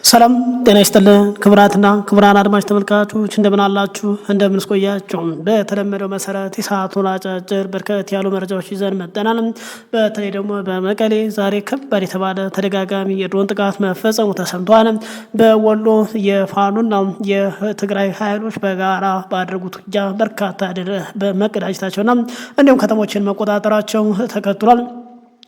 ሰላም ጤና ይስጥልን ክብራትና ክብራን አድማጭ ተመልካቾች እንደምን አላችሁ እንደምን ስቆያችሁ። በተለመደው መሰረት የሰዓቱን አጫጭር በርከት ያሉ መረጃዎች ይዘን መጥተናል። በተለይ ደግሞ በመቀሌ ዛሬ ከባድ የተባለ ተደጋጋሚ የድሮን ጥቃት መፈጸሙ ተሰምቷል። በወሎ የፋኖና የትግራይ ኃይሎች በጋራ ባደረጉት ውጊያ በርካታ ድል በመቀዳጀታቸውና እንዲሁም ከተሞችን መቆጣጠራቸው ተከትሏል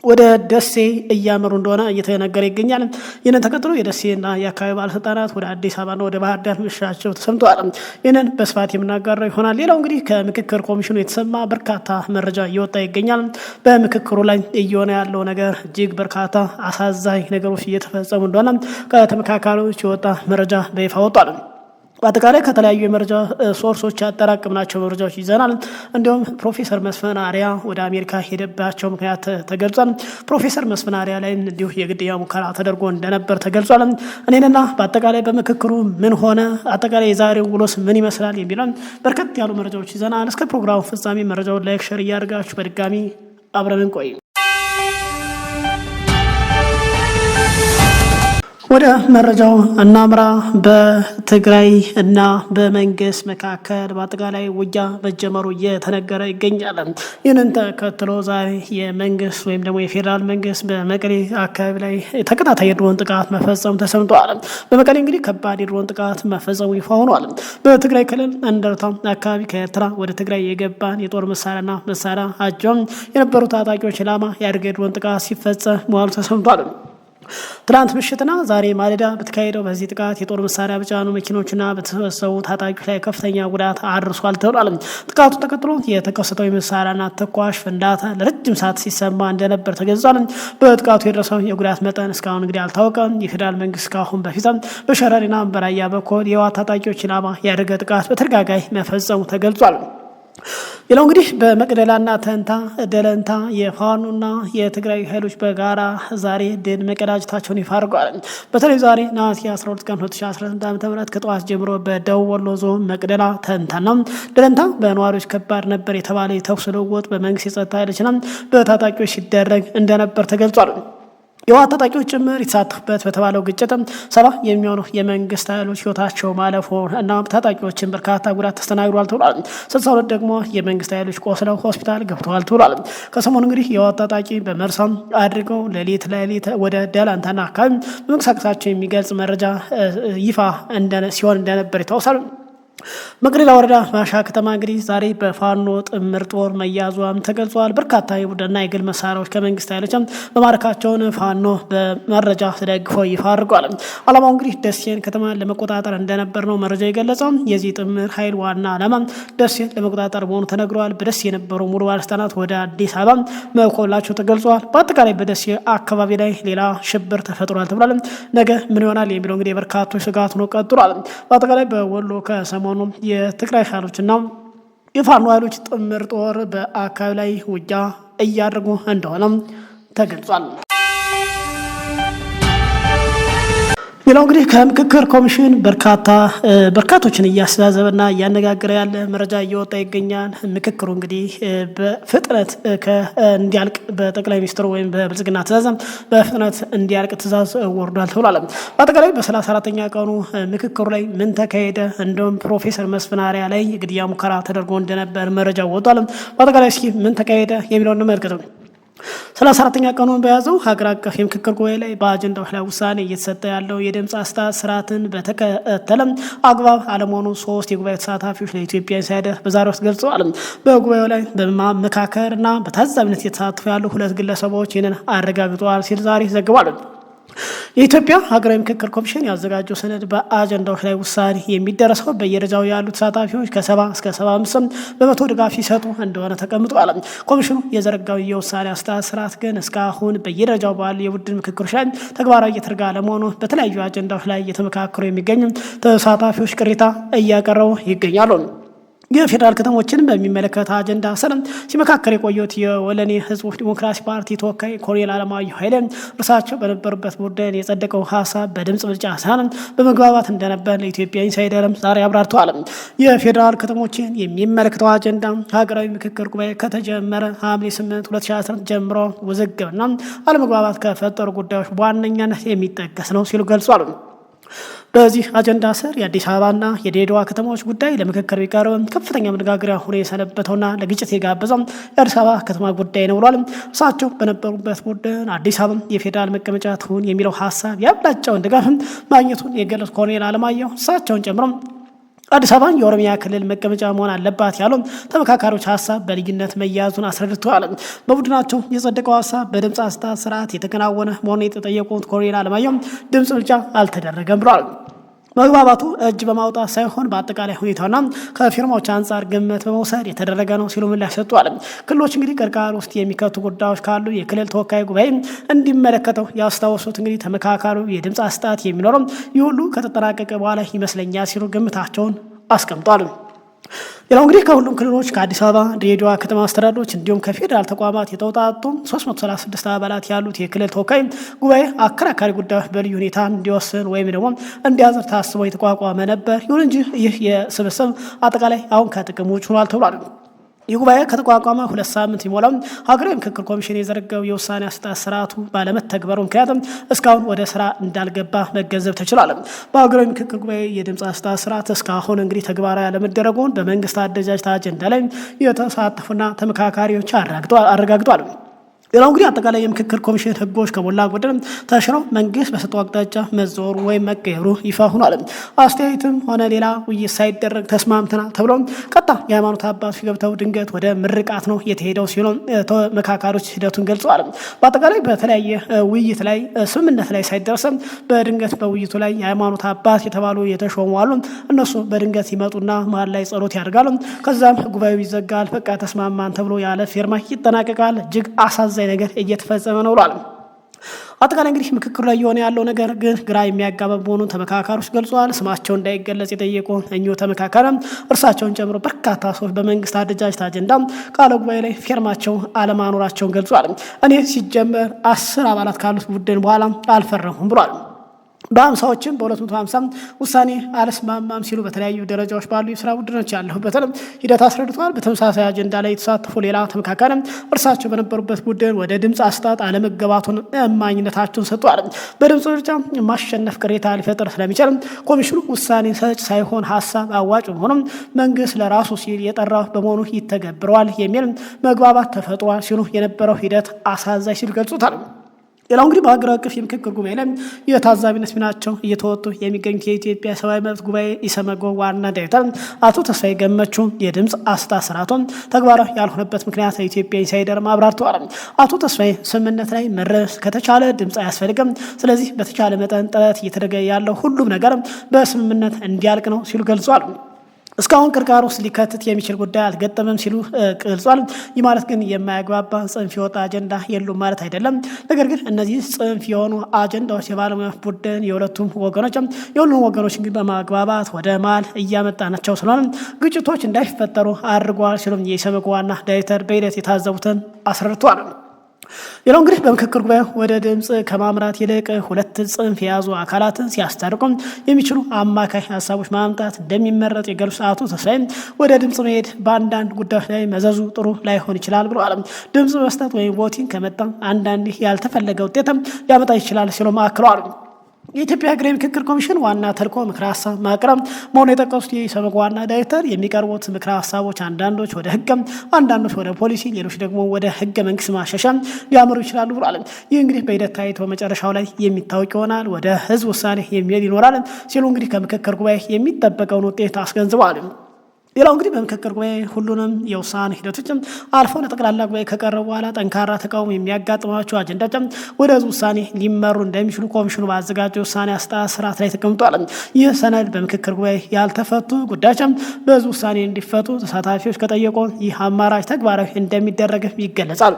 ወደ ደሴ እያመሩ እንደሆነ እየተነገረ ይገኛል። ይህንን ተከትሎ የደሴና የአካባቢ ባለስልጣናት ወደ አዲስ አበባና ወደ ባህር ዳር መሻቸው ተሰምተዋል። ይህንን በስፋት የምናጋራው ይሆናል። ሌላው እንግዲህ ከምክክር ኮሚሽኑ የተሰማ በርካታ መረጃ እየወጣ ይገኛል። በምክክሩ ላይ እየሆነ ያለው ነገር እጅግ በርካታ አሳዛኝ ነገሮች እየተፈጸሙ እንደሆነ ከተመካካሪዎች የወጣ መረጃ በይፋ ወጥቷል። በአጠቃላይ ከተለያዩ የመረጃ ሶርሶች ያጠራቀምናቸው መረጃዎች ይዘናል። እንዲሁም ፕሮፌሰር መስፍን አርአያ ወደ አሜሪካ ሄደባቸው ምክንያት ተገልጿል። ፕሮፌሰር መስፍን አርአያ ላይ እንዲሁ የግድያ ሙከራ ተደርጎ እንደነበር ተገልጿል። እኔንና በአጠቃላይ በምክክሩ ምን ሆነ፣ አጠቃላይ የዛሬው ውሎስ ምን ይመስላል የሚለው በርከት ያሉ መረጃዎች ይዘናል። እስከ ፕሮግራሙ ፍጻሜ መረጃውን ላይክ፣ ሼር እያደርጋችሁ በድጋሚ አብረን እንቆይ። ወደ መረጃው እናምራ። በትግራይ እና በመንግስት መካከል በአጠቃላይ ውጊያ መጀመሩ እየተነገረ ይገኛል። ይህንን ተከትሎ ዛሬ የመንግስት ወይም ደግሞ የፌዴራል መንግስት በመቀሌ አካባቢ ላይ ተከታታይ የድሮን ጥቃት መፈጸሙ ተሰምቷል። በመቀሌ እንግዲህ ከባድ የድሮን ጥቃት መፈጸሙ ይፋ ሆኗል። በትግራይ ክልል እንደርታ አካባቢ ከኤርትራ ወደ ትግራይ የገባን የጦር መሳሪያና መሳሪያ አጅበው የነበሩ ታጣቂዎች ኢላማ ያደረገ የድሮን ጥቃት ሲፈጸም መዋሉ ተሰምቷል። ትናንት ምሽትና ዛሬ ማለዳ በተካሄደው በዚህ ጥቃት የጦር መሳሪያ በጫኑ መኪኖችና በተሰበሰቡ ታጣቂዎች ላይ ከፍተኛ ጉዳት አድርሷል ተብሏል። ጥቃቱን ተከትሎ የተከሰተው የመሳሪያና ተኳሽ ፍንዳታ ለረጅም ሰዓት ሲሰማ እንደነበር ተገልጿል። በጥቃቱ የደረሰው የጉዳት መጠን እስካሁን እንግዲህ አልታወቀም። የፌዴራል መንግስት እስካሁን በፊት በሸረሪና በራያ በኩል የህወሓት ታጣቂዎች ኢላማ ያደረገ ጥቃት በተደጋጋሚ መፈጸሙ ተገልጿል። ሌላው እንግዲህ በመቅደላና ተንታ ደለንታ የፋኖና የትግራይ ኃይሎች በጋራ ዛሬ ድል መቀዳጀታቸውን ይፋ አድርገዋል። በተለይ ዛሬ ነሐሴ 12 ቀን 2011 ዓ.ም ከጠዋት ጀምሮ በደቡብ ወሎ ዞን መቅደላ ተንታና ደለንታ በነዋሪዎች ከባድ ነበር የተባለ የተኩስ ልውውጥ በመንግስት የጸጥታ ኃይሎችና በታጣቂዎች ሲደረግ እንደነበር ተገልጿል። የህወሓት ታጣቂዎች ጭምር የተሳተፉበት በተባለው ግጭት 70 የሚሆኑ የመንግስት ኃይሎች ህይወታቸው ማለፉ እና ታጣቂዎችን በርካታ ጉዳት ተስተናግዷል ተብሏል። 62 ደግሞ የመንግስት ኃይሎች ቆስለው ሆስፒታል ገብተዋል ተብሏል። ከሰሞኑ እንግዲህ የህወሓት ታጣቂ በመርሳም አድርገው ሌሊት ወደ ደላንታና አካባቢ በመንቀሳቀሳቸው የሚገልጽ መረጃ ይፋ ሲሆን እንደነበር ይታወሳል። መቅደላ ወረዳ ማሻ ከተማ እንግዲህ ዛሬ በፋኖ ጥምር ጦር መያዟም ተገልጿል። በርካታ የቡድንና የግል መሳሪያዎች ከመንግስት ኃይሎችም በማረካቸውን ፋኖ በመረጃ ተደግፎ ይፋ አድርጓል። ዓላማው እንግዲህ ደሴን ከተማ ለመቆጣጠር እንደነበር ነው መረጃ የገለጸው። የዚህ ጥምር ኃይል ዋና ዓላማ ደሴን ለመቆጣጠር መሆኑ ተነግሯል። በደሴ የነበሩ ሙሉ ባለስልጣናት ወደ አዲስ አበባ መኮብለላቸው ተገልጿል። በአጠቃላይ በደሴ አካባቢ ላይ ሌላ ሽብር ተፈጥሯል ተብሏል። ነገ ምን ይሆናል የሚለው እንግዲህ የበርካቶች ስጋት ነው ቀጥሏል። በአጠቃላይ በወሎ ከሰሞኑ የትግራይ ኃይሎችና የፋኖ ኃይሎች ጥምር ጦር በአካባቢ ላይ ውጊያ እያደረጉ እንደሆነ ተገልጿል። ሌላው እንግዲህ ከምክክር ኮሚሽን በርካቶችን እያስተዛዘበና እያነጋገረ ያለ መረጃ እየወጣ ይገኛል። ምክክሩ እንግዲህ በፍጥነት እንዲያልቅ በጠቅላይ ሚኒስትሩ ወይም በብልጽግና ትእዛዝ በፍጥነት እንዲያልቅ ትእዛዝ ወርዷል ተብሏል። በአጠቃላይ በ34ኛ ቀኑ ምክክሩ ላይ ምን ተካሄደ፣ እንደውም ፕሮፌሰር መስፍን አርአያ ላይ የግድያ ሙከራ ተደርጎ እንደነበር መረጃ ወጥቷል። በአጠቃላይ እስኪ ምን ተካሄደ የሚለውን እንመልከት። 34ኛ ቀኑን በያዘው ሀገር አቀፍ የምክክር ጉባኤ ላይ በአጀንዳዎች ላይ ውሳኔ እየተሰጠ ያለው የድምፅ አሰጣጥ ስርዓትን በተከተለም አግባብ አለመሆኑ 3 የጉባኤ ተሳታፊዎች ለኢትዮጵያ ኢንሳይደር በዛሬው ወቅት ገልጸዋል። በጉባኤው ላይ በማመካከርና በታዛቢነት እየተሳተፉ ያሉ 2 ግለሰቦች ይህንን አረጋግጠዋል ሲል ዛሬ ዘግቧል። የኢትዮጵያ ሀገራዊ ምክክር ኮሚሽን ያዘጋጀው ሰነድ በአጀንዳዎች ላይ ውሳኔ የሚደረሰው በየደረጃው ያሉ ተሳታፊዎች ከ70 እስከ 75 በመቶ ድጋፍ ሲሰጡ እንደሆነ ተቀምጧል። ኮሚሽኑ የዘረጋው የውሳኔ አሰጣጥ ስርዓት ግን እስካሁን በየደረጃው ባሉ የቡድን ምክክሮች ላይ ተግባራዊ እየተደረገ አለመሆኑ በተለያዩ አጀንዳዎች ላይ እየተመካከሩ የሚገኙ ተሳታፊዎች ቅሬታ እያቀረቡ ይገኛሉ። የፌዴራል ከተሞችን በሚመለከት አጀንዳ ሰለም ሲመካከር የቆዩት የወለኔ ህዝቦች ዲሞክራሲ ፓርቲ ተወካይ ኮሎኔል አለማየሁ ኃይሌ እርሳቸው በነበሩበት ቡድን የጸደቀው ሀሳብ በድምጽ ብልጫ ሳይሆን በመግባባት እንደነበር ለኢትዮጵያ ኢንሳይደርም ዛሬ አብራርተዋል። የፌዴራል ከተሞችን የሚመለከተው አጀንዳ ሀገራዊ ምክክር ጉባኤ ከተጀመረ ሐምሌ 8 2010 ጀምሮ ውዝግብና አለመግባባት ከፈጠሩ ጉዳዮች በዋነኛነት የሚጠቀስ ነው ሲሉ ገልጿል። በዚህ አጀንዳ ስር የአዲስ አበባና የድሬዳዋ ከተማዎች ጉዳይ ለምክክር ቢቀርብም ከፍተኛ መነጋገሪያ ሆኖ የሰነበተውና ለግጭት የጋበዘው የአዲስ አበባ ከተማ ጉዳይ ነው ብሏል። እሳቸው በነበሩበት ቡድን አዲስ አበባ የፌዴራል መቀመጫ ትሁን የሚለው ሀሳብ ያብላጫውን ድጋፍ ማግኘቱን የገለጹት ኮሎኔል አለማየሁ እሳቸውን ጨምሮ አዲስ አበባ የኦሮሚያ ክልል መቀመጫ መሆን አለባት ያለው ተመካካሪዎች ሀሳብ በልዩነት መያዙን አስረድተዋል። በቡድናቸው የጸደቀው ሀሳብ በድምፅ አሰጣጥ ስርዓት የተከናወነ መሆኑን የተጠየቁት ኮሎኔል አለማየሁ ድምፅ ብልጫ አልተደረገም ብሏል። መግባባቱ እጅ በማውጣት ሳይሆን በአጠቃላይ ሁኔታና ከፊርማዎች አንጻር ግምት በመውሰድ የተደረገ ነው ሲሉ ምላሽ ሰጥቷል። ክልሎች እንግዲህ ቅርቃር ውስጥ የሚከቱ ጉዳዮች ካሉ የክልል ተወካይ ጉባኤ እንዲመለከተው ያስታወሱት እንግዲህ ተመካካሪው የድምፅ አሰጣጥ የሚኖረው ይህ ሁሉ ከተጠናቀቀ በኋላ ይመስለኛል ሲሉ ግምታቸውን አስቀምጧል። ሌላው እንግዲህ ከሁሉም ክልሎች ከአዲስ አበባ፣ ድሬዳዋ ከተማ አስተዳደሮች እንዲሁም ከፌዴራል ተቋማት የተውጣጡ 336 አባላት ያሉት የክልል ተወካይ ጉባኤ አከራካሪ ጉዳዮች በልዩ ሁኔታ እንዲወስን ወይም ደግሞ እንዲያዝር ታስቦ የተቋቋመ ነበር። ይሁን እንጂ ይህ የስብስብ አጠቃላይ አሁን ከጥቅም ውጭ ሆኗል ተብሏል። ይህ ጉባኤ ከተቋቋመ 2 ሳምንት ይሞላው ሀገራዊ ምክክር ኮሚሽን የዘረጋው የውሳኔ አሰጣጥ ስርዓቱ ባለመተግበሩ ምክንያቱም እስካሁን ወደ ስራ እንዳልገባ መገንዘብ ተችሏል። በሀገራዊ ምክክር ጉባኤ የድምፅ አሰጣጥ ስርዓት እስካሁን እንግዲህ ተግባራዊ አለመደረጉን በመንግስት አደረጃጀት አጀንዳ ላይ የተሳተፉና ተመካካሪዎች አረጋግጧል። ሌላው እንግዲህ አጠቃላይ የምክክር ኮሚሽን ህጎች ከሞላ ጎደል ተሽረው መንግስት በሰጠው አቅጣጫ መዘወሩ ወይም መቀየሩ ይፋ ሆኗል። አስተያየትም ሆነ ሌላ ውይይት ሳይደረግ ተስማምተናል ተብሎ ቀጣ የሃይማኖት አባቶች ገብተው ድንገት ወደ ምርቃት ነው የተሄደው ሲሉ ተመካካሪዎች ሂደቱን ገልጸዋል። በአጠቃላይ በተለያየ ውይይት ላይ ስምምነት ላይ ሳይደረስም በድንገት በውይይቱ ላይ የሃይማኖት አባት የተባሉ የተሾሙ አሉ። እነሱ በድንገት ይመጡና መሀል ላይ ጸሎት ያደርጋሉ። ከዛም ጉባኤው ይዘጋል። በቃ ተስማማን ተብሎ ያለ ፊርማ ይጠናቀቃል። እጅግ አሳዛኝ ነገር እየተፈጸመ ነው ብሏል። አጠቃላይ እንግዲህ ምክክሩ ላይ የሆነ ያለው ነገር ግን ግራ የሚያጋባ መሆኑን ተመካካሪዎች ገልጸዋል። ስማቸው እንዳይገለጽ የጠየቁ እኚሁ ተመካካሪ እርሳቸውን ጨምሮ በርካታ ሰዎች በመንግስት አደረጃጀት አጀንዳ ቃለ ጉባኤ ላይ ፊርማቸው አለማኖራቸውን ገልጿል። እኔ ሲጀመር 10 አባላት ካሉት ቡድን በኋላ አልፈረሙም ብሏል። በ50ዎችም በ250 ውሳኔ አልስማማም ሲሉ በተለያዩ ደረጃዎች ባሉ የስራ ቡድኖች ያለሁበትንም ሂደት አስረድተዋል። በተመሳሳይ አጀንዳ ላይ የተሳተፉ ሌላ ተመካካሪ እርሳቸው በነበሩበት ቡድን ወደ ድምፅ አሰጣጥ አለመገባቱን እማኝነታቸውን ሰጥተዋል። በድምፅ ብልጫ ማሸነፍ ቅሬታ ሊፈጥር ስለሚችል ኮሚሽኑ ውሳኔ ሰጭ ሳይሆን ሀሳብ አዋጭ መሆኑም መንግስት ለራሱ ሲል የጠራው በመሆኑ ይተገብረዋል የሚል መግባባት ተፈጥሯል ሲሉ የነበረው ሂደት አሳዛኝ ሲሉ ገልጹታል። ሌላው እንግዲህ በሀገር አቀፍ የምክክር ጉባኤ ላይ የታዛቢነት ሚናቸው እየተወጡ የሚገኙት የኢትዮጵያ ሰብአዊ መብት ጉባኤ ኢሰመጎ ዋና ዳይሬክተር አቶ ተስፋዬ ገመቹ የድምፅ አሰጣጥ ስርዓቱን ተግባራዊ ያልሆነበት ምክንያት ለኢትዮጵያ ኢንሳይደር አብራርተዋል። አቶ ተስፋዬ ስምምነት ላይ መድረስ ከተቻለ ድምፅ አያስፈልግም፣ ስለዚህ በተቻለ መጠን ጥረት እየተደረገ ያለው ሁሉም ነገር በስምምነት እንዲያልቅ ነው ሲሉ ገልጿል። እስካሁን ቅርቃር ውስጥ ሊከትት የሚችል ጉዳይ አልገጠመም ሲሉ ገልጿል። ይህ ማለት ግን የማያግባባ ጽንፍ የወጣ አጀንዳ የሉም ማለት አይደለም። ነገር ግን እነዚህ ጽንፍ የሆኑ አጀንዳዎች የባለሙያ ቡድን የሁለቱም ወገኖች እንግዲህ በማግባባት ወደ መሀል እያመጣናቸው ስለሆነ ግጭቶች እንዳይፈጠሩ አድርጓል ሲሉም የኢሰመኮ ዋና ዳይሬክተር በሂደት የታዘቡትን አስረድተዋል። ሌላው እንግዲህ በምክክር ጉባኤ ወደ ድምፅ ከማምራት ይልቅ 2 ጽንፍ የያዙ አካላትን ሲያስታርቁም የሚችሉ አማካይ ሀሳቦች ማምጣት እንደሚመረጥ የገለጹት አቶ ተስፋዬ ወደ ድምፅ መሄድ በአንዳንድ ጉዳዮች ላይ መዘዙ ጥሩ ላይሆን ይችላል ብለዋል። ድምፅ መስጠት ወይም ቮቲንግ ከመጣ አንዳንድ ያልተፈለገ ውጤትም ሊያመጣ ይችላል ሲሉም አክለዋል። የኢትዮጵያ ሀገራዊ ምክክር ኮሚሽን ዋና ተልዕኮ ምክረ ሀሳብ ማቅረብ መሆኑን የጠቀሱት የኢሰመኮ ዋና ዳይሬክተር የሚቀርቡት ምክረ ሀሳቦች አንዳንዶች ወደ ህግ፣ አንዳንዶች ወደ ፖሊሲ፣ ሌሎች ደግሞ ወደ ህገ መንግስት ማሻሻያ ሊያመሩ ይችላሉ ብሏል። ይህ እንግዲህ በሂደት ታይቶ መጨረሻው ላይ የሚታወቅ ይሆናል፣ ወደ ህዝብ ውሳኔ የሚሄድ ይኖራል ሲሉ እንግዲህ ከምክክር ጉባኤ የሚጠበቀውን ውጤት አስገንዝበዋል። ሌላው እንግዲህ በምክክር ጉባኤ ሁሉንም የውሳኔ ሂደቶችም አልፈው ለጠቅላላ ጉባኤ ከቀረቡ በኋላ ጠንካራ ተቃውሞ የሚያጋጥማቸው አጀንዳዎችም ወደ ህዝብ ውሳኔ ሊመሩ እንደሚችሉ ኮሚሽኑ ባዘጋጀው ውሳኔ አሰጣጥ ስርዓት ላይ ተቀምጧል። ይህ ሰነድ በምክክር ጉባኤ ያልተፈቱ ጉዳዮችም በህዝብ ውሳኔ እንዲፈቱ ተሳታፊዎች ከጠየቁ ይህ አማራጭ ተግባራዊ እንደሚደረግ ይገለጻል።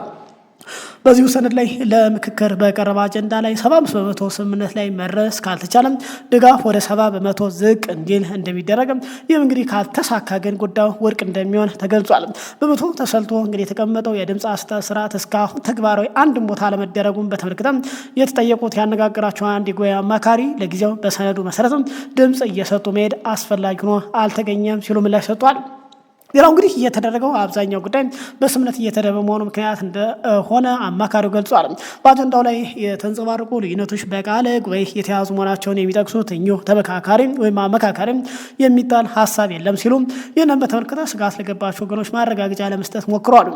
በዚሁ ሰነድ ላይ ለምክክር በቀረበ አጀንዳ ላይ 75% ስምምነት ላይ መድረስ ካልተቻለም ድጋፍ ወደ 70% ዝቅ እንዲል እንደሚደረግም፣ ይህም እንግዲህ ካልተሳካ ግን ጉዳዩ ውድቅ እንደሚሆን ተገልጿል። በመቶ ተሰልቶ እንግዲህ የተቀመጠው የድምፅ አሰጣጥ ስርዓት እስካሁን ተግባራዊ አንድም ቦታ ለመደረጉም በተመለከተ የተጠየቁት ያነጋገራቸው አንድ የጉባኤ አማካሪ ለጊዜው በሰነዱ መሰረትም ድምፅ እየሰጡ መሄድ አስፈላጊ ሆኖ አልተገኘም ሲሉ ምላሽ ሰጥቷል። ሌላው እንግዲህ እየተደረገው አብዛኛው ጉዳይ በስምነት እየተደረገ በመሆኑ ምክንያት እንደሆነ አማካሪው ገልጿል። በአጀንዳው ላይ የተንጸባረቁ ልዩነቶች በቃለ ጉባኤ የተያዙ መሆናቸውን የሚጠቅሱት እኚሁ ተመካካሪ ወይም አመካካሪ የሚጣል ሀሳብ የለም ሲሉ ይህንን በተመለከተ ስጋት ለገባቸው ወገኖች ማረጋገጫ ለመስጠት ሞክረዋል።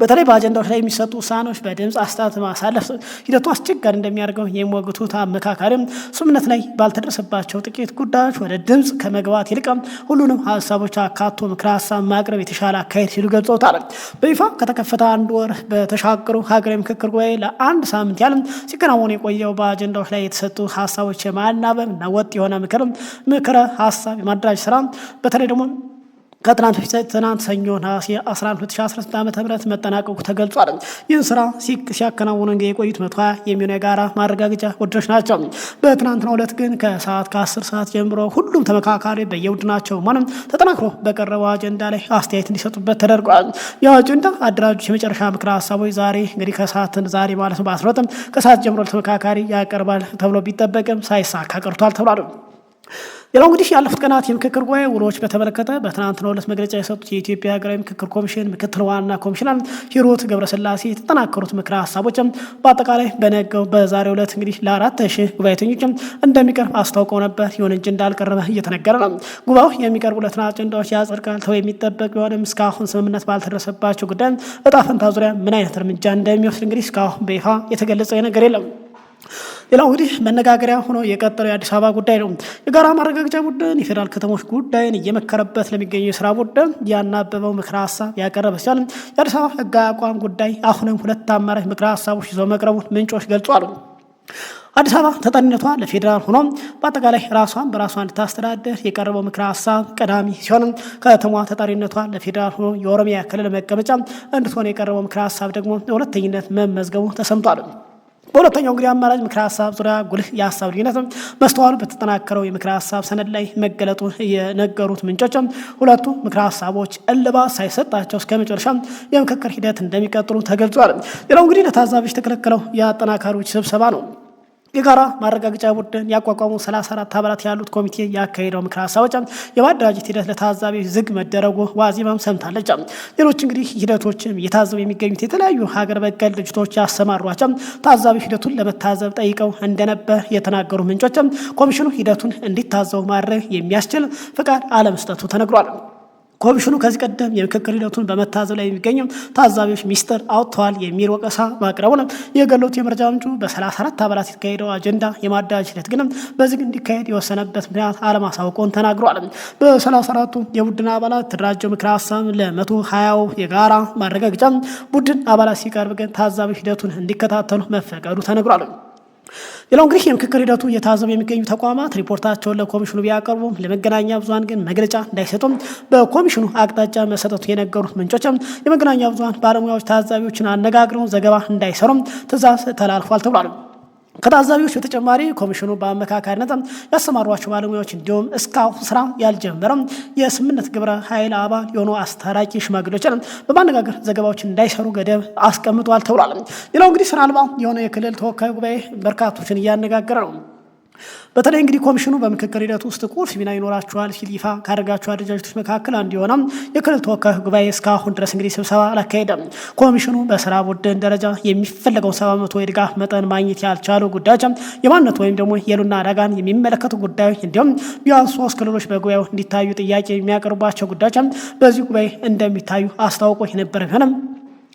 በተለይ በአጀንዳዎች ላይ የሚሰጡ ውሳኔዎች በድምፅ አስተያየት ማሳለፍ ሂደቱ አስቸጋሪ እንደሚያደርገው የሚወግቱት አመካካሪም ስምምነት ላይ ባልተደረሰባቸው ጥቂት ጉዳዮች ወደ ድምፅ ከመግባት ይልቅ ሁሉንም ሀሳቦች አካቶ ምክረ ሀሳብ ማቅረብ የተሻለ አካሄድ ሲሉ ገልጸውታል። በይፋ ከተከፈተ አንድ ወር በተሻገሩ ሀገራዊ ምክክር ጉባኤ ለአንድ ሳምንት ያህል ሲከናወኑ የቆየው በአጀንዳዎች ላይ የተሰጡ ሀሳቦች የማናበብ እና ወጥ የሆነ ምክረ ሀሳብ የማደራጅ ስራ በተለይ ደግሞ ከትናንት በፊት ትናንት ሰኞ ነሐሴ 11 2018 ዓ.ም መጠናቀቁ ተገልጿል። ይህን ስራ ሲያከናውኑ የቆዩት 120 የሚሆኑ የጋራ ማረጋገጫ ቡድኖች ናቸው። በትናንትናው ዕለት ግን ከሰዓት ከ10 ሰዓት ጀምሮ ሁሉም ተመካካሪ በየቡድናቸው ሆነም ተጠናክሮ በቀረበው አጀንዳ ላይ አስተያየት እንዲሰጡበት ተደርጓል። የአጀንዳ አደራጆች የመጨረሻ ምክረ ሀሳቦች ዛሬ እንግዲህ ዛሬ ማለት ነው በ12 ከሰዓት ጀምሮ ተመካካሪ ያቀርባል ተብሎ ቢጠበቅም ሳይሳካ ቀርቷል ተብሏል። ሌላው እንግዲህ ያለፉት ቀናት የምክክር ጉባኤ ውሎች በተመለከተ በትናንትናው ዕለት መግለጫ የሰጡት የኢትዮጵያ ሀገራዊ ምክክር ኮሚሽን ምክትል ዋና ኮሚሽነር ሂሩት ገብረስላሴ የተጠናከሩት ምክረ ሀሳቦችም በአጠቃላይ በነገው በዛሬው ዕለት እንግዲህ ለ4,000 ጉባኤተኞችም እንደሚቀርብ አስታውቀው ነበር። ይሁን እንጂ እንዳልቀረበ እየተነገረ ነው። ጉባኤው የሚቀርቡለትን አጀንዳዎች ያጸድቃል ተብሎ የሚጠበቅ ቢሆንም እስካሁን ስምምነት ባልተደረሰባቸው ጉዳይ እጣ ፈንታ ዙሪያ ምን አይነት እርምጃ እንደሚወስድ እንግዲህ እስካሁን በይፋ የተገለጸ ነገር የለም። ሌላው እንግዲህ መነጋገሪያ ሆኖ የቀጠለው የአዲስ አበባ ጉዳይ ነው። የጋራ ማረጋገጫ ቡድን የፌዴራል ከተሞች ጉዳይን እየመከረበት ለሚገኘው የስራ ቡድን ያናበበው ምክረ ሀሳብ ያቀረበ ሲሆን የአዲስ አበባ ሕጋዊ አቋም ጉዳይ አሁንም 2 አማራጭ ምክረ ሀሳቦች ይዘው መቅረቡን ምንጮች ገልጿል። አዲስ አበባ ተጠሪነቷ ለፌዴራል ሆኖ በአጠቃላይ ራሷን በራሷ እንድታስተዳደር የቀረበው ምክረ ሀሳብ ቀዳሚ ሲሆን ከተማዋ ተጠሪነቷ ለፌዴራል ሆኖ የኦሮሚያ ክልል መቀመጫ እንድትሆን የቀረበው ምክረ ሀሳብ ደግሞ በሁለተኝነት መመዝገቡ ተሰምቷል። በሁለተኛው እንግዲህ አማራጭ ምክረ ሀሳብ ዙሪያ ጉልህ የሀሳብ ልዩነት መስተዋሉ በተጠናከረው የምክረ ሀሳብ ሰነድ ላይ መገለጡ የነገሩት ምንጮች ሁለቱ ምክረ ሀሳቦች እልባት ሳይሰጣቸው እስከ መጨረሻ የምክክር ሂደት እንደሚቀጥሉ ተገልጿል። ሌላው እንግዲህ ለታዛቢዎች የተከለከለው የአጠናካሪዎች ስብሰባ ነው። የጋራ ማረጋገጫ ቡድን ያቋቋሙ 34 አባላት ያሉት ኮሚቴ ያካሄደው ምክረ ሀሳቦች የማደራጀት ሂደት ለታዛቢዎች ዝግ መደረጉ ዋዜማም ሰምታለች። ሌሎች እንግዲህ ሂደቶችም እየታዘቡ የሚገኙት የተለያዩ ሀገር በቀል ድርጅቶች ያሰማሯቸው ታዛቢ ሂደቱን ለመታዘብ ጠይቀው እንደነበር የተናገሩ ምንጮች ኮሚሽኑ ሂደቱን እንዲታዘቡ ማድረግ የሚያስችል ፍቃድ አለመስጠቱ ተነግሯል። ኮሚሽኑ ከዚህ ቀደም የምክክር ሂደቱን በመታዘብ ላይ የሚገኙ ታዛቢዎች ሚስጥር አውጥተዋል የሚል ወቀሳ ማቅረቡ ነው የገለጹት የመረጃ ምንጩ። በ34 አባላት የተካሄደው አጀንዳ የማደራጀት ሂደት ግን በዝግ እንዲካሄድ የወሰነበት ምክንያት አለማሳወቁን ተናግሯል። በ34ቱ የቡድን አባላት የተደራጀው ምክረ ሀሳብ ለ120 የጋራ ማረጋገጫ ቡድን አባላት ሲቀርብ ግን ታዛቢ ሂደቱን እንዲከታተሉ መፈቀዱ ተነግሯል። ሌላው እንግዲህ የምክክር ሂደቱ እየታዘቡ የሚገኙ ተቋማት ሪፖርታቸውን ለኮሚሽኑ ቢያቀርቡም ለመገናኛ ብዙሃን ግን መግለጫ እንዳይሰጡም በኮሚሽኑ አቅጣጫ መሰጠቱ የነገሩት ምንጮች የመገናኛ ብዙሃን ባለሙያዎች ታዛቢዎችን አነጋግረው ዘገባ እንዳይሰሩም ትዕዛዝ ተላልፏል ተብሏል። ከታዛቢዎች በተጨማሪ ኮሚሽኑ በአመካካሪነት ያሰማሯቸው ባለሙያዎች እንዲሁም እስካሁን ስራ ያልጀመረም የስምምነት ግብረ ኃይል አባል የሆኑ አስታራቂ ሽማግሌዎችን በማነጋገር ዘገባዎች እንዳይሰሩ ገደብ አስቀምጧል ተብሏል። ሌላው እንግዲህ ስራ አልባ የሆነ የክልል ተወካይ ጉባኤ በርካቶችን እያነጋገረ ነው። በተለይ እንግዲህ ኮሚሽኑ በምክክር ሂደት ውስጥ ቁልፍ ሚና ይኖራቸዋል ሲል ይፋ ካደረጋቸው አደረጃጀቶች መካከል አንዱ የሆነው የክልል ተወካዮች ጉባኤ እስካሁን ድረስ እንግዲህ ስብሰባ አላካሄደም። ኮሚሽኑ በስራ ቡድን ደረጃ የሚፈለገውን 70% የድጋፍ መጠን ማግኘት ያልቻሉ ጉዳዮች የማንነት ወይም ደግሞ የሉና አደጋን የሚመለከቱ ጉዳዮች እንዲሁም ቢያንስ 3 ክልሎች በጉባኤው እንዲታዩ ጥያቄ የሚያቀርቧቸው ጉዳዮች በዚህ ጉባኤ እንደሚታዩ አስታውቆ የነበረ ቢሆንም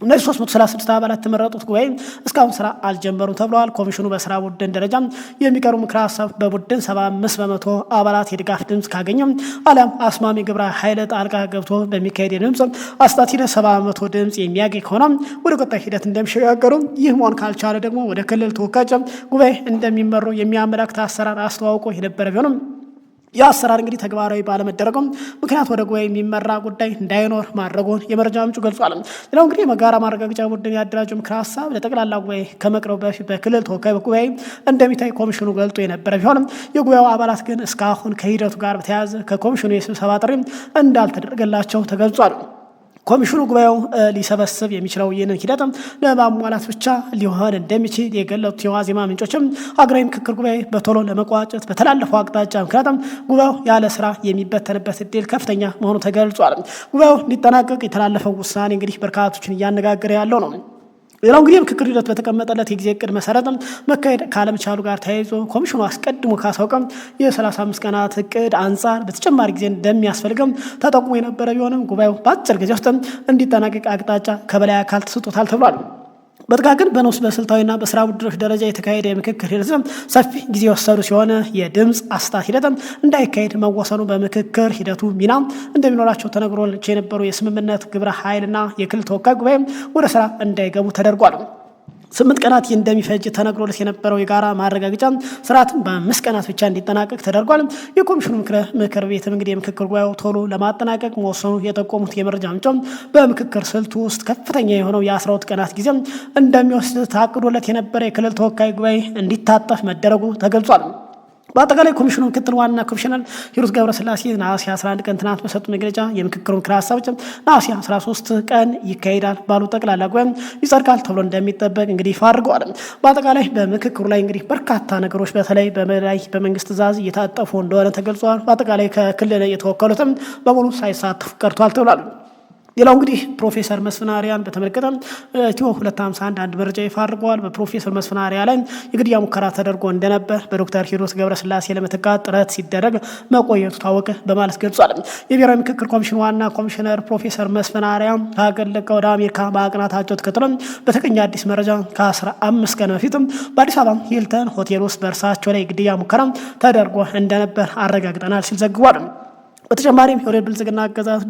እነዚህ 336 አባላት የተመረጡት ጉባኤ እስካሁን ስራ አልጀመሩም ተብለዋል። ኮሚሽኑ በስራ ቡድን ደረጃ የሚቀርቡ ምክረ ሀሳብ በቡድን 75% አባላት የድጋፍ ድምፅ ካገኘም አሊያም አስማሚ ግብረ ኃይል ጣልቃ ገብቶ በሚካሄድ የድምፅ አስጣት ሂደት 70% ድምፅ የሚያገኝ ከሆነ ወደ ቀጣይ ሂደት እንደሚሸጋገሩ፣ ይህ መሆን ካልቻለ ደግሞ ወደ ክልል ተወካዮች ጉባኤ እንደሚመሩ የሚያመላክት አሰራር አስተዋውቆ የነበረ ቢሆንም የአሰራር እንግዲህ ተግባራዊ ባለመደረጉም ምክንያት ወደ ጉባኤ የሚመራ ጉዳይ እንዳይኖር ማድረጉን የመረጃ ምንጩ ገልጿል። ሌላው እንግዲህ የጋራ ማረጋገጫ ቡድን ያደራጀው ምክረ ሀሳብ ለጠቅላላ ጉባኤ ከመቅረቡ በፊት በክልል ተወካይ ጉባኤ እንደሚታይ ኮሚሽኑ ገልጦ የነበረ ቢሆንም የጉባኤው አባላት ግን እስካሁን ከሂደቱ ጋር በተያያዘ ከኮሚሽኑ የስብሰባ ጥሪ እንዳልተደረገላቸው ተገልጿል። ኮሚሽኑ ጉባኤው ሊሰበስብ የሚችለው ይህንን ሂደትም ለማሟላት ብቻ ሊሆን እንደሚችል የገለጹት የዋዜማ ምንጮችም ሀገራዊ ምክክር ጉባኤ በቶሎ ለመቋጨት በተላለፈው አቅጣጫ ምክንያቱም ጉባኤው ያለ ስራ የሚበተንበት እድል ከፍተኛ መሆኑ ተገልጿል። ጉባኤው እንዲጠናቀቅ የተላለፈው ውሳኔ እንግዲህ በርካቶችን እያነጋገረ ያለው ነው። ሌላው እንግዲህ ምክክር ሂደት በተቀመጠለት የጊዜ እቅድ መሰረትም መካሄድ ካለመቻሉ ጋር ተያይዞ ኮሚሽኑ አስቀድሞ ካሳውቀም የ35 ቀናት እቅድ አንጻር በተጨማሪ ጊዜ እንደሚያስፈልግም ተጠቁሞ የነበረ ቢሆንም ጉባኤው በአጭር ጊዜ ውስጥ እንዲጠናቀቅ አቅጣጫ ከበላይ አካል ተሰጥቶታል ተብሏል። በጥቃቅን በንዑስ በስልታዊና በስራ ቡድኖች ደረጃ የተካሄደ የምክክር ሂደት ሰፊ ጊዜ የወሰዱ ሲሆን የድምፅ አሰጣጥ ሂደትም እንዳይካሄድ መወሰኑ በምክክር ሂደቱ ሚና እንደሚኖራቸው ተነግሮላቸው የነበሩ የስምምነት ግብረ ኃይልና የክልል ተወካይ ጉባኤ ወደ ስራ እንዳይገቡ ተደርጓል። 8 ቀናት እንደሚፈጅ ተነግሮለት የነበረው የጋራ ማረጋገጫ ስርዓትን በ5 ቀናት ብቻ እንዲጠናቀቅ ተደርጓል። የኮሚሽኑ ምክር ቤትም እንግዲህ የምክክር ጉባኤው ቶሎ ለማጠናቀቅ መወሰኑ የጠቆሙት የመረጃ ምንጮች በምክክር ስልቱ ውስጥ ከፍተኛ የሆነው የ12 ቀናት ጊዜ እንደሚወስድ ታቅዶለት የነበረ የክልል ተወካይ ጉባኤ እንዲታጠፍ መደረጉ ተገልጿል። በአጠቃላይ ኮሚሽኑ ምክትል ዋና ኮሚሽነር ሂሩት ገብረስላሴ ነሐሴ 11 ቀን ትናንት በሰጡ መግለጫ የምክክሩ ምክረ ሀሳቦች ነሐሴ 13 ቀን ይካሄዳል ባሉ ጠቅላላ ጉባኤ ይጸድቃል ተብሎ እንደሚጠበቅ እንግዲህ ይፋ አድርገዋል። በአጠቃላይ በምክክሩ ላይ እንግዲህ በርካታ ነገሮች በተለይ በመላይ በመንግስት ትዕዛዝ እየታጠፉ እንደሆነ ተገልጿል። በአጠቃላይ ከክልል የተወከሉትም በሙሉ ሳይሳተፉ ቀርቷል ተብሏል። ሌላው እንግዲህ ፕሮፌሰር መስፍን አርአያን በተመለከተ ኢትዮ 251 አንድ መረጃ ይፋ አድርገዋል። በፕሮፌሰር መስፍን አርአያ ላይ የግድያ ሙከራ ተደርጎ እንደነበር በዶክተር ሂሩት ገብረስላሴ ለመተካት ጥረት ሲደረግ መቆየቱ ታወቀ በማለት ገልጿል። የብሔራዊ ምክክር ኮሚሽን ዋና ኮሚሽነር ፕሮፌሰር መስፍን አርአያ ከሀገር ለቀው ወደ አሜሪካ ማቅናታቸው ተከትሎ በተገኘ አዲስ መረጃ ከ15 ቀን በፊትም በአዲስ አበባ ሂልተን ሆቴል ውስጥ በእርሳቸው ላይ የግድያ ሙከራ ተደርጎ እንደነበር አረጋግጠናል ሲል ዘግቧል። በተጨማሪም የወሬ ብልጽግና አገዛዝ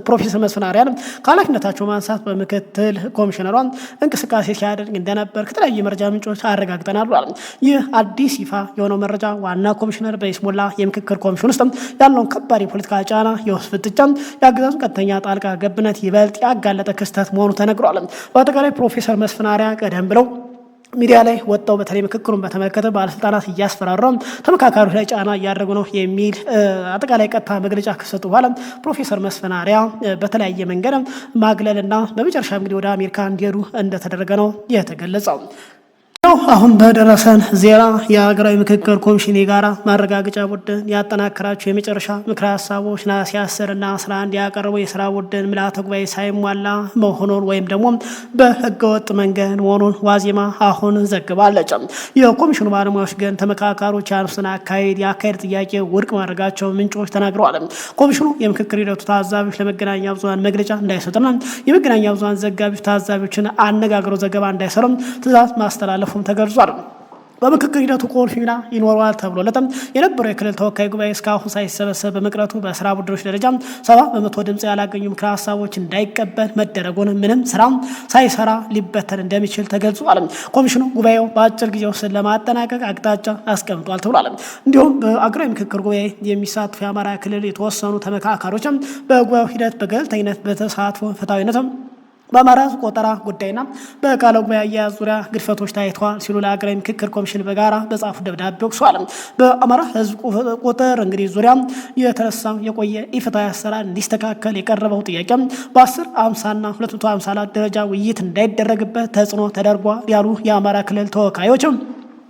ፕሮፌሰር መስፍን አርአያን ከኃላፊነታቸው ማንሳት በምክትል ኮሚሽነሯን እንቅስቃሴ ሲያደርግ እንደነበር ከተለያዩ የመረጃ ምንጮች አረጋግጠናል ብሏል። ይህ አዲስ ይፋ የሆነው መረጃ ዋና ኮሚሽነር በይስሙላ የምክክር ኮሚሽን ውስጥ ያለውን ከባድ የፖለቲካ ጫና፣ የውስጥ ፍጥጫ፣ የአገዛዙ ቀጥተኛ ጣልቃ ገብነት ይበልጥ ያጋለጠ ክስተት መሆኑ ተነግሯል። በአጠቃላይ ፕሮፌሰር መስፍን አርአያ ቀደም ብለው ሚዲያ ላይ ወጣው በተለይ ምክክሩን በተመለከተ ባለስልጣናት እያስፈራራው ተመካካሪዎች ላይ ጫና እያደረጉ ነው የሚል አጠቃላይ ቀጥታ መግለጫ ከሰጡ በኋላ ፕሮፌሰር መስፍን አርአያ በተለያየ መንገድ ማግለልና በመጨረሻ እንግዲህ ወደ አሜሪካ እንዲሄዱ እንደተደረገ ነው የተገለጸው። አሁን በደረሰን ዜና የሀገራዊ ምክክር ኮሚሽን የጋራ ማረጋገጫ ቡድን ያጠናከራቸው የመጨረሻ ምክረ ሀሳቦች ነሐሴ 10 እና 11 ያቀረበው የስራ ቡድን ምልዓተ ጉባኤ ሳይሟላ መሆኑን ወይም ደግሞ በህገወጥ መንገድ መሆኑን ዋዜማ አሁን ዘግባለች። የኮሚሽኑ ባለሙያዎች ግን ተመካካሪዎች ያነሱትን የአካሄድ ጥያቄ ውድቅ ማድረጋቸው ምንጮች ተናግረዋል። ኮሚሽኑ የምክክር ሂደቱ ታዛቢዎች ለመገናኛ ብዙሃን መግለጫ እንዳይሰጡና የመገናኛ ብዙሃን ዘጋቢዎች ታዛቢዎችን አነጋግረው ዘገባ እንዳይሰሩም ትዕዛዝ ማስተላለፉ ተገልጿል። በምክክር ሂደቱ ቁልፍ ሚና ይኖረዋል ተብሎለትም የነበረው የክልል ተወካይ ጉባኤ እስካሁን ሳይሰበሰብ በመቅረቱ በስራ ቡድኖች ደረጃ 70% ድምፅ ያላገኙ ምክረ ሀሳቦች እንዳይቀበል መደረጉን ምንም ስራ ሳይሰራ ሊበተን እንደሚችል ተገልጿል። ኮሚሽኑ ጉባኤው በአጭር ጊዜ ውስጥ ለማጠናቀቅ አቅጣጫ አስቀምጧል ተብሏል። እንዲሁም በአገራዊ ምክክር ጉባኤ የሚሳተፉ የአማራ ክልል የተወሰኑ ተመካካሪዎችም በጉባኤው ሂደት በገለልተኝነት በተሳትፎ ፍትሐዊነትም በአማራ ሕዝብ ቆጠራ ጉዳይና በቃለ ጉባኤ አያያዝ ዙሪያ ግድፈቶች ታይተዋል ሲሉ ለሀገራዊ ምክክር ኮሚሽን በጋራ በጻፉ ደብዳቤ ወቅሰዋል። በአማራ ሕዝብ ቁጥር እንግዲህ ዙሪያ የተነሳው የቆየ ኢፍትሐዊ አሰራር እንዲስተካከል የቀረበው ጥያቄ በ10፣ 50 እና 254 ደረጃ ውይይት እንዳይደረግበት ተጽዕኖ ተደርጓል ያሉ የአማራ ክልል ተወካዮች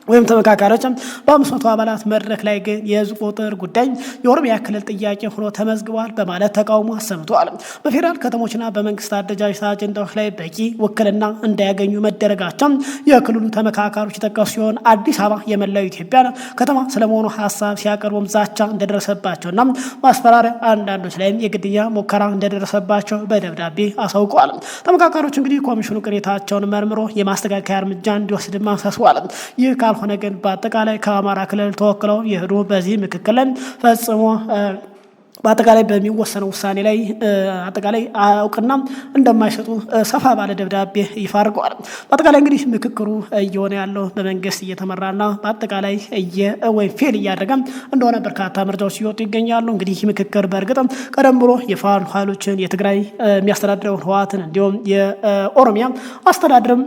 ወይም ተመካካሪዎችም በ500 አባላት መድረክ ላይ ግን የህዝብ ቁጥር ጉዳይ የኦሮሚያ ክልል ጥያቄ ሆኖ ተመዝግቧል በማለት ተቃውሞ አሰምተዋል። በፌዴራል ከተሞችና በመንግስት አደረጃጀት አጀንዳዎች ላይ በቂ ውክልና እንዳያገኙ መደረጋቸው የክልሉ ተመካካሪዎች የጠቀሱ ሲሆን አዲስ አበባ የመላው ኢትዮጵያ ከተማ ስለመሆኑ ሀሳብ ሲያቀርቡም ዛቻ እንደደረሰባቸውና ማስፈራሪያ፣ አንዳንዶች ላይም የግድያ ሙከራ እንደደረሰባቸው በደብዳቤ አሳውቀዋል። ተመካካሪዎች እንግዲህ ኮሚሽኑ ቅሬታቸውን መርምሮ የማስተካከያ እርምጃ እንዲወስድም አሳስበዋል። ይህ ሆነ ግን በአጠቃላይ ከአማራ ክልል ተወክለው የሄዱ በዚህ ምክክር ላይ ፈጽሞ በአጠቃላይ በሚወሰነው ውሳኔ ላይ አጠቃላይ እውቅና እንደማይሰጡ ሰፋ ባለ ደብዳቤ ይፋ አድርገዋል። በአጠቃላይ እንግዲህ ምክክሩ እየሆነ ያለው በመንግስት እየተመራና በአጠቃላይ ወይ ፌል እያደረገ እንደሆነ በርካታ መረጃዎች ሲወጡ ይገኛሉ። እንግዲህ ምክክር በእርግጥም ቀደም ብሎ የፋኖ ኃይሎችን የትግራይ የሚያስተዳድረውን ህወሓትን እንዲሁም የኦሮሚያ አስተዳድርም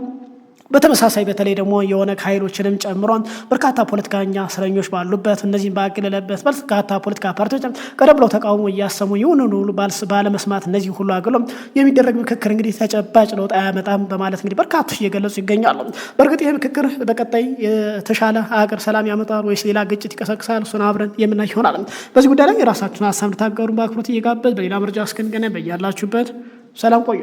በተመሳሳይ በተለይ ደግሞ የሆነ ኃይሎችንም ጨምሯን በርካታ ፖለቲከኛ እስረኞች ባሉበት እነዚህም ባገለለበት በርካታ ፖለቲካ ፓርቲዎች ቀደም ብለው ተቃውሞ እያሰሙ ይሁን ሁሉ ባለመስማት እነዚህ ሁሉ አግሎም የሚደረግ ምክክር እንግዲህ ተጨባጭ ለውጥ አያመጣም በማለት እንግዲህ በርካቶች እየገለጹ ይገኛሉ። በእርግጥ ይህ ምክክር በቀጣይ የተሻለ ሀገር ሰላም ያመጣል ወይስ ሌላ ግጭት ይቀሰቅሳል? እሱን አብረን የምናይ ይሆናል። በዚህ ጉዳይ ላይ የራሳችሁን ሀሳብ እንድታጋሩን በአክብሮት እየጋበዝ በሌላ መረጃ እስክንገናኝ በያላችሁበት ሰላም ቆዩ።